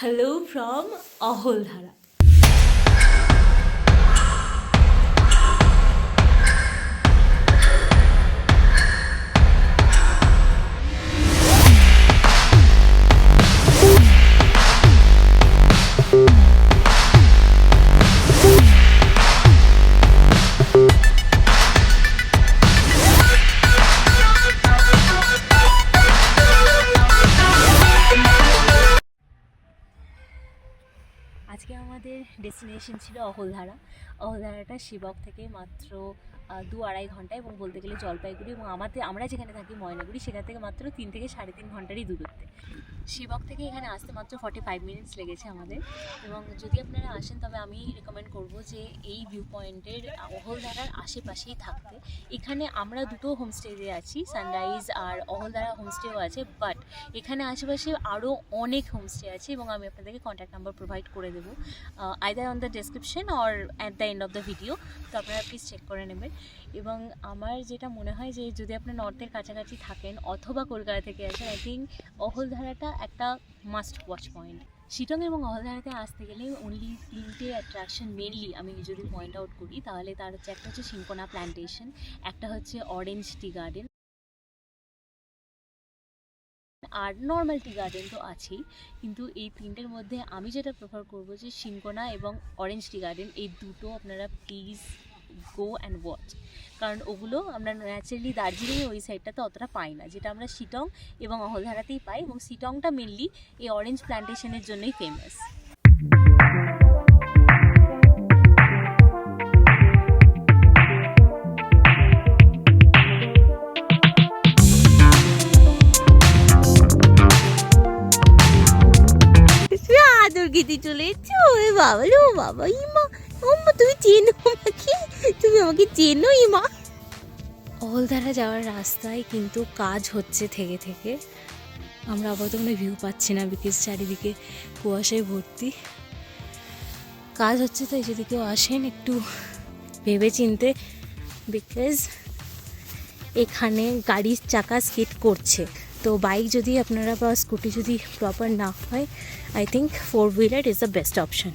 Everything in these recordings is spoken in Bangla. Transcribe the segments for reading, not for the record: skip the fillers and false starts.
Hello from Aholdhara. আজকে আমাদের ডেস্টিনেশন ছিল অহলধারা। অহলধারাটা শিবক থেকে মাত্র 2-2.5 ঘন্টা এবং বলতে গেলে জলপাইগুড়ি এবং আমরা যেখানে থাকি ময়নাগুড়ি সেখান থেকে মাত্র 3 থেকে 3.5 ঘন্টারই দূরত্বে। শিবক থেকে এখানে আসতে মাত্র 45 মিনিটস লেগেছে আমাদের। এবং যদি আপনারা আসেন তবে আমি রেকমেন্ড করব যে এই ভিউ পয়েন্টের অহলধারার আশেপাশেই থাকতে। এখানে আমরা দুটো হোমস্টেতে আছি, সানরাইজ আর অহলধারা হোমস্টেও আছে, বাট এখানে আশেপাশে আরও অনেক হোমস্টে আছে এবং আমি আপনাদেরকে কন্ট্যাক্ট নাম্বার প্রোভাইড করে দেবো either on the description or at the end of the video. তো আপনারা প্লিজ চেক করে নেবেন। এবং আমার যেটা মনে হয় যে যদি আপনার নর্থের কাছাকাছি থাকেন অথবা কলকাতা থেকে আসেন, আই থিঙ্ক অহলধারাটা একটা মাস্ট ওয়াচ পয়েন্ট। শিটং এবং অহলধারাতে আসতে গেলে অনলি 3টে অ্যাট্রাকশন মেনলি আমি যদি পয়েন্ট আউট করি তাহলে তার হচ্ছে একটা হচ্ছে সিনকোনা প্ল্যান্টেশন, একটা হচ্ছে অরেঞ্জ টি গার্ডেন, আর নর্মাল টি গার্ডেন তো আছেই। কিন্তু এই তিনটের মধ্যে আমি যেটা প্রেফার করবো যে সিনকোনা এবং অরেঞ্জ টি গার্ডেন, এই দুটো আপনারা প্লিজ গো অ্যান্ড ওয়াচ। কারণ ওগুলো আমরা ন্যাচারালি দার্জিলিংয়ে ওই সাইডটাতে অতটা পাই না, যেটা আমরা শিটং এবং অহলধারাতেই পাই। এবং শিটংটা মেনলি এই অরেঞ্জ প্ল্যান্টেশনের জন্যই ফেমাস। গীতি চলেছে। ওই বাবা লো বাবা, ইমা ওমা তুমি চেনো আমাকে, তুমি আমাকে চেনো ইমা। অহলধারা যাওয়ার রাস্তায় কিন্তু কাজ হচ্ছে থেকে থেকে। আমরা আপাতত কোনো ভিউ পাচ্ছি না বিকজ চারিদিকে কুয়াশায় ভর্তি। কাজ হচ্ছে, তাই যদি কেউ আসেন একটু ভেবে চিনতে, বিকজ এখানে গাড়ির চাকা স্কিড করছে। তো বাইক যদি আপনারা বা স্কুটি যদি প্রপার না হয়, I think 4-wheeler is the best option.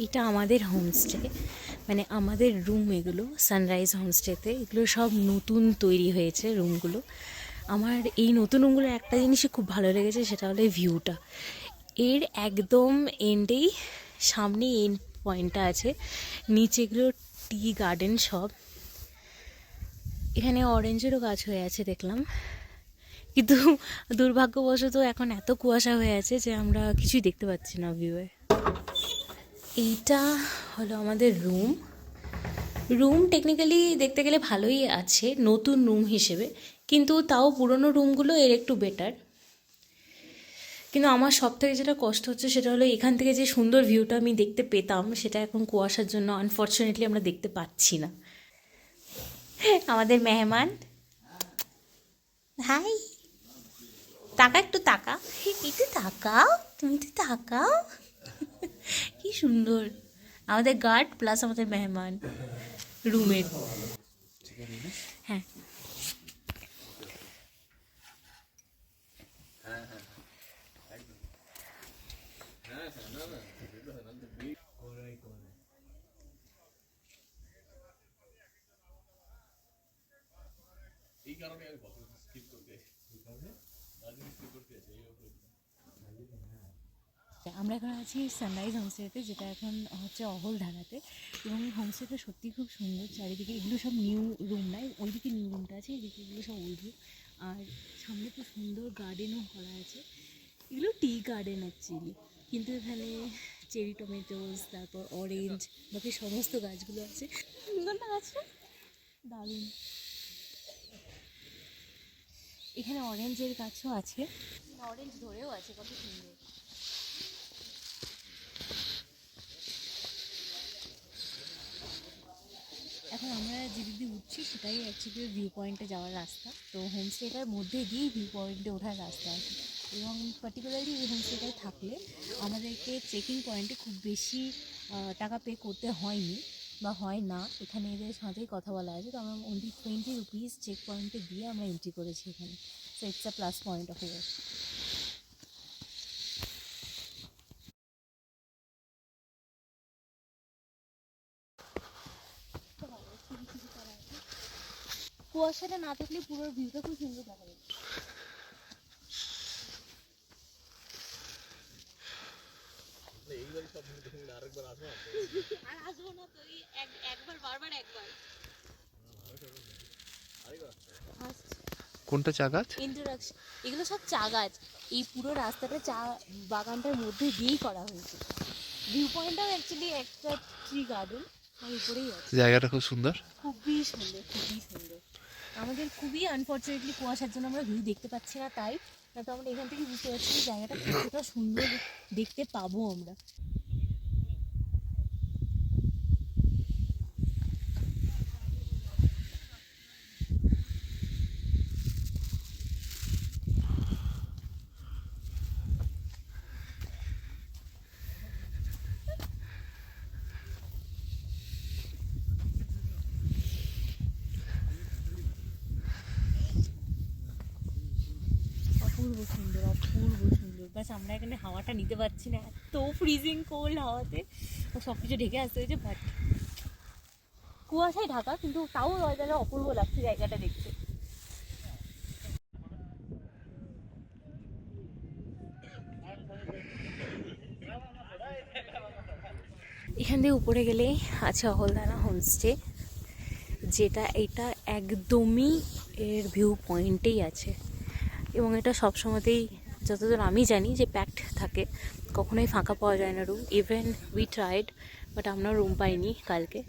এটা আমাদের হোমস্টে, মানে আমাদের রুম। এগুলো সানরাইজ হোমস্টেতে এগুলো সব নতুন তৈরি হয়েছে রুমগুলো। আমার এই নতুন রুমগুলোর একটা জিনিসই খুব ভালো লেগেছে, সেটা হলো ভিউটা। এর একদম এন্ডেই সামনে এন্ড পয়েন্টটা আছে, নিচেগুলো টি গার্ডেন সব। এখানে অরেঞ্জেরও গাছ হয়ে আছে দেখলাম, কিন্তু দুর্ভাগ্যবশত এখন এত কুয়াশা হয়ে আছে যে আমরা কিছুই দেখতে পাচ্ছি না ভিউয়ে। এইটা হলো আমাদের রুম টেকনিক্যালি দেখতে গেলে ভালোই আছে নতুন রুম হিসেবে, কিন্তু তাও পুরনো রুমগুলো এর একটু বেটার। কিন্তু আমার সব থেকে যেটা কষ্ট হচ্ছে সেটা হলো এখান থেকে যে সুন্দর ভিউটা আমি দেখতে পেতাম সেটা এখন কুয়াশার জন্য আনফর্চুনেটলি আমরা দেখতে পাচ্ছি না। আমাদের মেহমান, হাই, তাকা একটু তাকা, একটু তাকাও, তুমি তো তাকাও, কি সুন্দর। আমাদের গার্ড প্লাস আমাদের মেহমান রুমের। হ্যাঁ এই কারণে আমি স্কিপ করতে আমরা এখন আছি সানরাইজ হোমস্টেতে, যেটা এখন হচ্ছে অহলধারাতে, এবং হোমস্টেটা সত্যি খুব সুন্দর। চারিদিকে এগুলো সব নিউ রুম নয়, ওইদিকে নিউ রুমটা আছে, এদিকে এগুলো সব ওল্ড রুম। আর সামনে খুব সুন্দর গার্ডেনও করা আছে। এগুলো টি গার্ডেন অ্যাকচুয়ালি, কিন্তু এখানে চেরি টমেটোস, তারপর অরেঞ্জ, বাকি সমস্ত গাছগুলো আছে। সুন্দর না গাছটা, দারুণ। এখানে অরেঞ্জের গাছও আছে, অরেঞ্জ ধরেও আছে, কত সুন্দর। এখন আমরা যে দিক দিয়ে উঠছি সেটাই অ্যাকচুয়ালি ভিউ পয়েন্টে যাওয়ার রাস্তা। তো হোমস্টেটার মধ্যে দিয়েই ভিউ পয়েন্টে ওঠার রাস্তা আছে, এবং পার্টিকুলারলি এই হোমস্টেটায় থাকলে আমাদেরকে চেকিং পয়েন্টে খুব বেশি টাকা পে করতে হয়নি বা হয় না। এখানে এদের সাথেই কথা বলা আছে, তো আমরা অনলি 20 রুপিস চেক পয়েন্টে দিয়ে আমরা এন্ট্রি করেছি এখানে। So it's a plus point of year. কুয়াশাটা না থাকলে পুরো ভিউটা খুব সুন্দর দেখা যাবে। আর আসবো না তো, একবার বারবার একবার। কোনটা চা গাছ? ইন্ট্রোডাকশন, এগুলো সব চা গাছ। এই পুরো রাস্তাটা চা বাগানটার মধ্যে দিয়েই করা হয়েছে। ভিউ পয়েন্টটাও অ্যাকচুয়ালি একটা ট্রি গার্ডেন তার উপরেই আছে। জায়গাটা খুব সুন্দর, খুবই সুন্দর, খুবই সুন্দর। আমাদের খুবই আনফর্চুনেটলি কুয়াশার জন্য আমরা ভিউ দেখতে পাচ্ছি না, তাই না তো আমরা এখান থেকে বুঝতে পারছি যে জায়গাটা কতটা সুন্দর দেখতে পাবো আমরা। অপূর্ব সুন্দর, অপূর্ব সুন্দর। বাস আমরা এখানে হাওয়াটা নিতে পারছি না, এত ফ্রিজিং কোল্ড হাওয়াতে সব কিছু ঢেকে আসতে হয়েছে। বাট কুয়াশায় ঢাকা, কিন্তু তাও ওয়েদারে অপূর্ব লাগছে জায়গাটা দেখতে। এখান থেকে উপরে গেলেই আছে অহলধারা হোমস্টে, যেটা এটা একদমই এর ভিউ পয়েন্টেই আছে, এবং এটা সবসময়তেই যতদূর আমি জানি যে প্যাকড থাকে, কখনোই ফাঁকা পাওয়া যায় না room. Even we tried, but আমরা রুম পাইনি কালকে।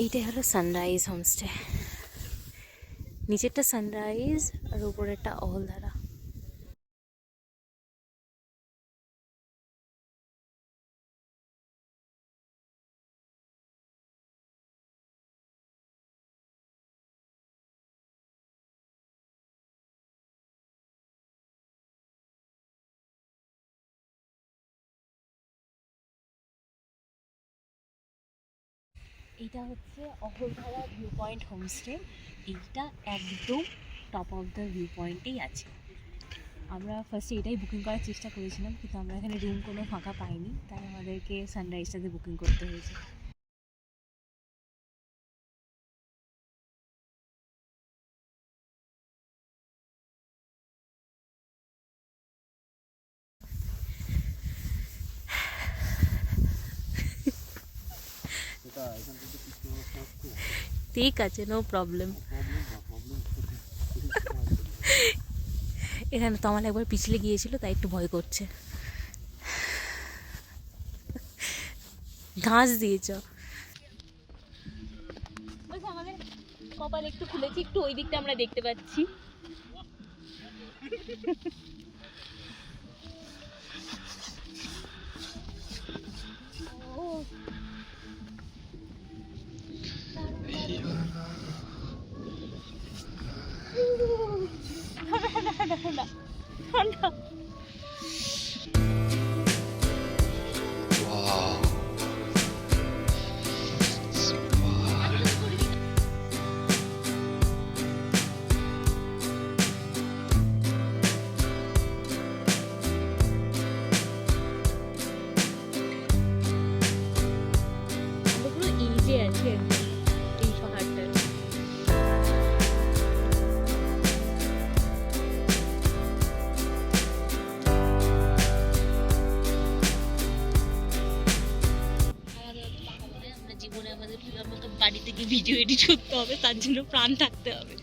এইটাই হলো সানরাইজ হোমস্টে, নিচেরটা সানরাইজ আর উপরেরটা অহলধারা। এইটা হচ্ছে অহলধারা ভিউ পয়েন্ট হোমস্টে। এইটা একদম টপ অফ দ্য ভিউ পয়েন্টেই আছে। আমরা ফার্স্টে এটাই বুকিং করার চেষ্টা করেছিলাম, কিন্তু আমরা এখানে রুম কোনো ফাঁকা পাইনি, তাই আমাদেরকে সানরাইজটাতে বুকিং করতে হয়েছে। ঠিক আছে, নো প্রবলেম। এখানে তো আমার একবার পিছলে গিয়েছিল, তাই একটু ভয় করছে। ঘাস দিয়েছ, আমাদের কপাল একটু খুলেছি, একটু ওই দিকটা আমরা দেখতে পাচ্ছি। ঠান্ডা ঠান্ডা। জীবনে আমাকে বাড়িতে গিয়ে ভিডিও এডিট করতে হবে, তার জন্য প্রাণ থাকতে হবে।